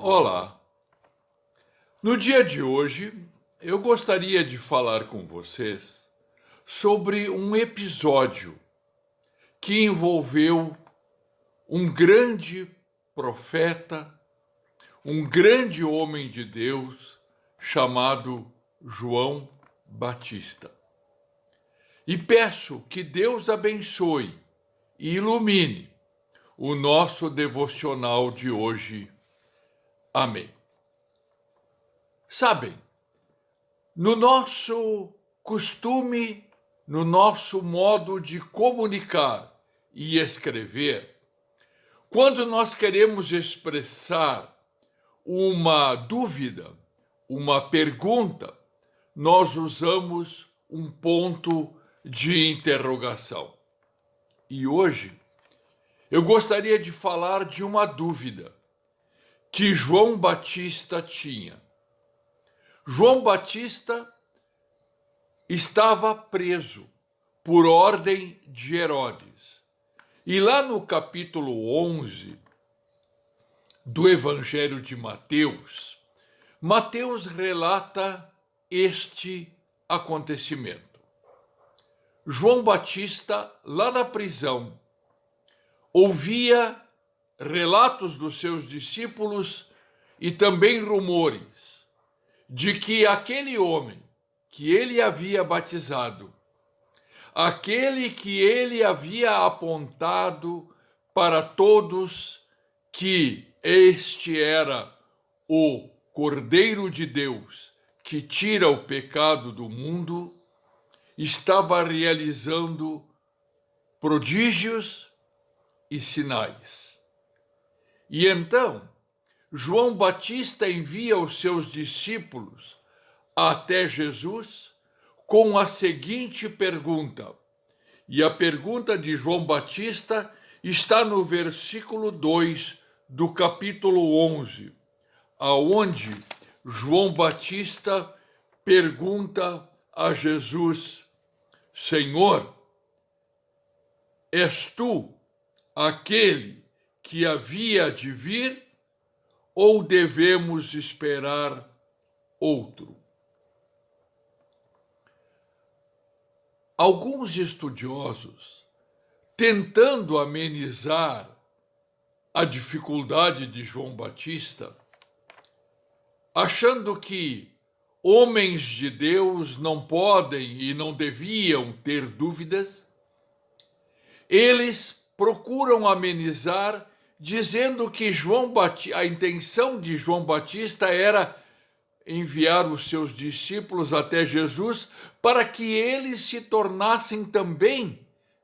Olá! No dia de hoje, eu gostaria de falar com vocês sobre um episódio que envolveu um grande profeta, um grande homem de Deus chamado João Batista. E peço que Deus abençoe e ilumine o nosso devocional de hoje. Amém. Sabem, no nosso costume, no nosso modo de comunicar e escrever, quando nós queremos expressar uma dúvida, uma pergunta, nós usamos um ponto de interrogação. E hoje eu gostaria de falar de uma dúvida que João Batista tinha. João Batista estava preso por ordem de Herodes. E lá no capítulo 11 do Evangelho de Mateus, Mateus relata este acontecimento. João Batista, lá na prisão, ouvia relatos dos seus discípulos e também rumores de que aquele homem que ele havia batizado, aquele que ele havia apontado para todos que este era o Cordeiro de Deus que tira o pecado do mundo, estava realizando prodígios e sinais. E então, João Batista envia os seus discípulos até Jesus com a seguinte pergunta. E a pergunta de João Batista está no versículo 2 do capítulo 11, aonde João Batista pergunta a Jesus: Senhor, és tu aquele que havia de vir, ou devemos esperar outro? Alguns estudiosos, tentando amenizar a dificuldade de João Batista, achando que homens de Deus não podem e não deviam ter dúvidas, eles procuram amenizar dizendo que a intenção de João Batista era enviar os seus discípulos até Jesus para que eles se tornassem também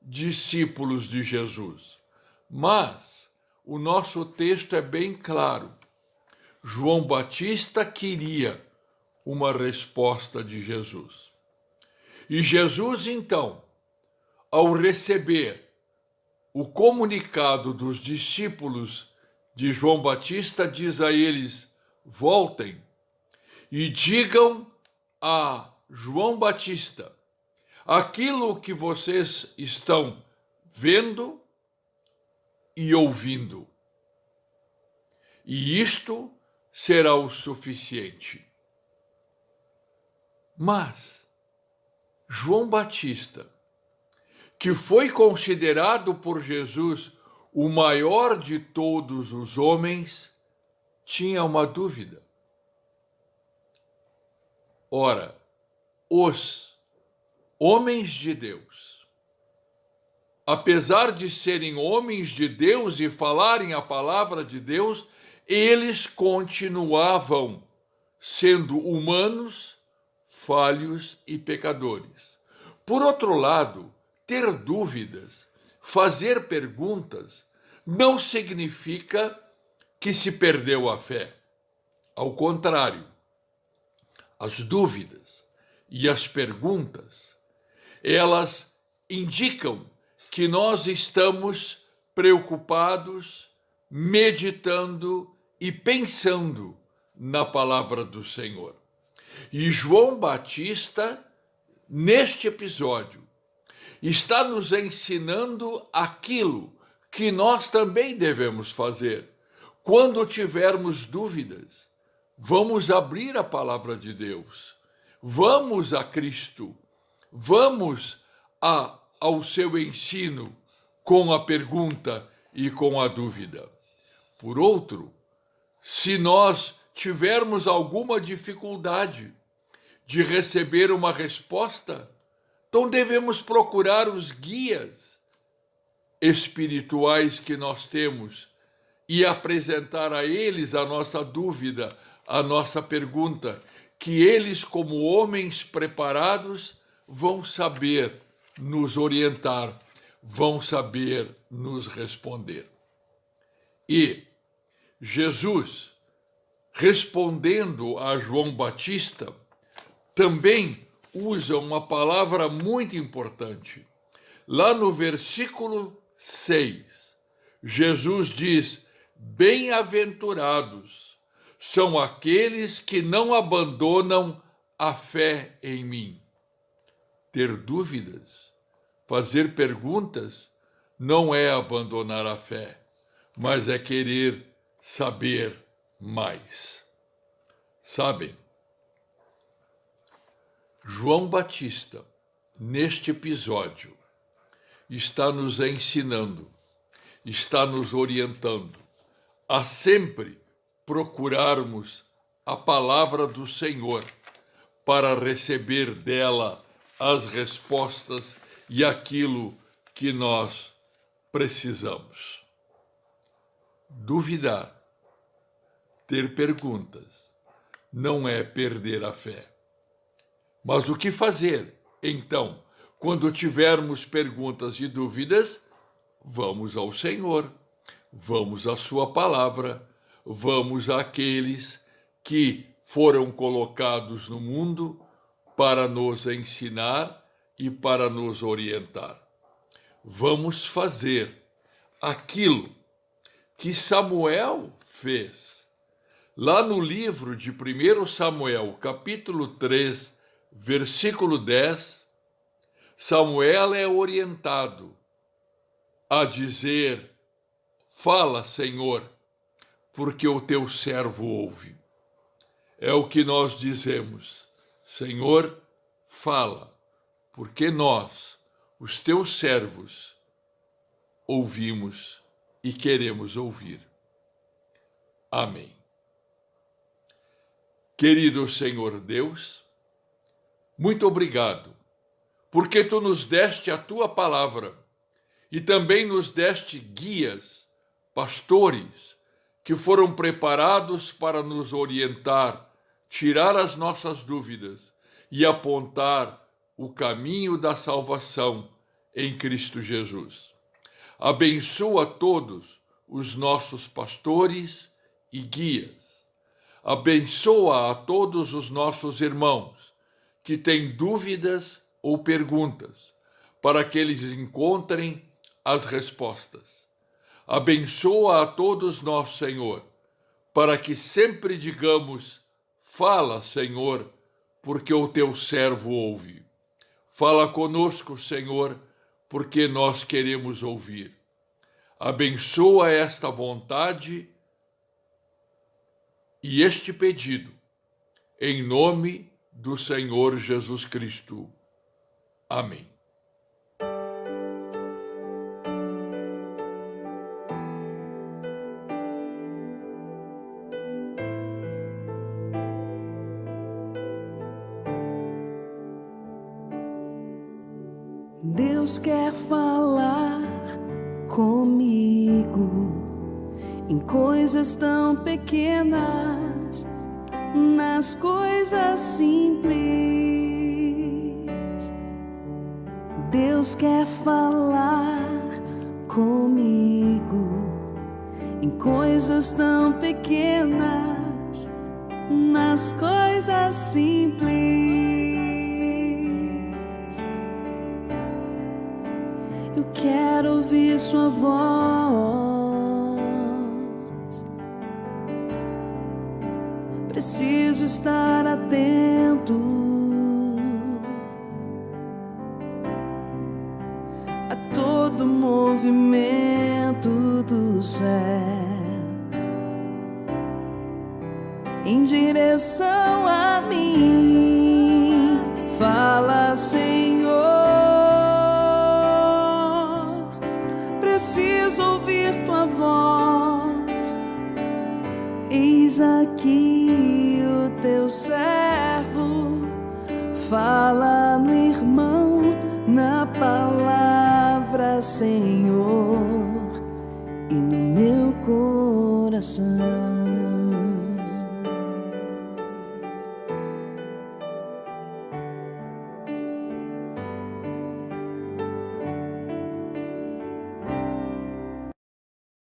discípulos de Jesus. Mas o nosso texto é bem claro. João Batista queria uma resposta de Jesus. E Jesus, então, ao receber o comunicado dos discípulos de João Batista, diz a eles: voltem e digam a João Batista aquilo que vocês estão vendo e ouvindo. E isto será o suficiente. Mas João Batista, que foi considerado por Jesus o maior de todos os homens, tinha uma dúvida. Ora, os homens de Deus, apesar de serem homens de Deus e falarem a palavra de Deus, eles continuavam sendo humanos, falhos e pecadores. Por outro lado, ter dúvidas, fazer perguntas, não significa que se perdeu a fé. Ao contrário, as dúvidas e as perguntas, elas indicam que nós estamos preocupados, meditando e pensando na palavra do Senhor. E João Batista, neste episódio, está nos ensinando aquilo que nós também devemos fazer Quando tivermos dúvidas, vamos abrir a palavra de Deus, vamos a Cristo, vamos ao seu ensino com a pergunta e com a dúvida. Por outro, se nós tivermos alguma dificuldade de receber uma resposta, então devemos procurar os guias espirituais que nós temos e apresentar a eles a nossa dúvida, a nossa pergunta, que eles, como homens preparados, vão saber nos orientar, vão saber nos responder. E Jesus, respondendo a João Batista, também usa uma palavra muito importante. Lá no versículo 6, Jesus diz: bem-aventurados são aqueles que não abandonam a fé em mim. Ter dúvidas, fazer perguntas, não é abandonar a fé, mas é querer saber mais. Sabem, João Batista, neste episódio, está nos ensinando, está nos orientando a sempre procurarmos a palavra do Senhor para receber dela as respostas e aquilo que nós precisamos. Duvidar, ter perguntas, não é perder a fé. Mas o que fazer, então, quando tivermos perguntas e dúvidas? Vamos ao Senhor, vamos à sua palavra, vamos àqueles que foram colocados no mundo para nos ensinar e para nos orientar. Vamos fazer aquilo que Samuel fez. Lá no livro de 1 Samuel, capítulo 3, versículo 10, Samuel é orientado a dizer: fala, Senhor, porque o teu servo ouve. É o que nós dizemos: Senhor, fala, porque nós, os teus servos, ouvimos e queremos ouvir. Amém. Querido Senhor Deus, muito obrigado, porque tu nos deste a tua palavra e também nos deste guias, pastores, que foram preparados para nos orientar, tirar as nossas dúvidas e apontar o caminho da salvação em Cristo Jesus. Abençoa todos os nossos pastores e guias. Abençoa a todos os nossos irmãos que têm dúvidas ou perguntas, para que eles encontrem as respostas. Abençoa a todos nós, Senhor, para que sempre digamos: fala, Senhor, porque o teu servo ouve. Fala conosco, Senhor, porque nós queremos ouvir. Abençoa esta vontade e este pedido, em nome do Senhor Jesus Cristo. Amém. Deus quer falar comigo em coisas tão pequenas, nas coisas simples. Deus quer falar comigo em coisas tão pequenas, nas coisas simples. Eu quero ouvir sua voz. Preciso estar atento a todo movimento do céu. em direção a mim. Fala, Senhor, preciso ouvir tua voz. Eis aqui o teu servo, fala no irmão, na palavra, Senhor, e no meu coração.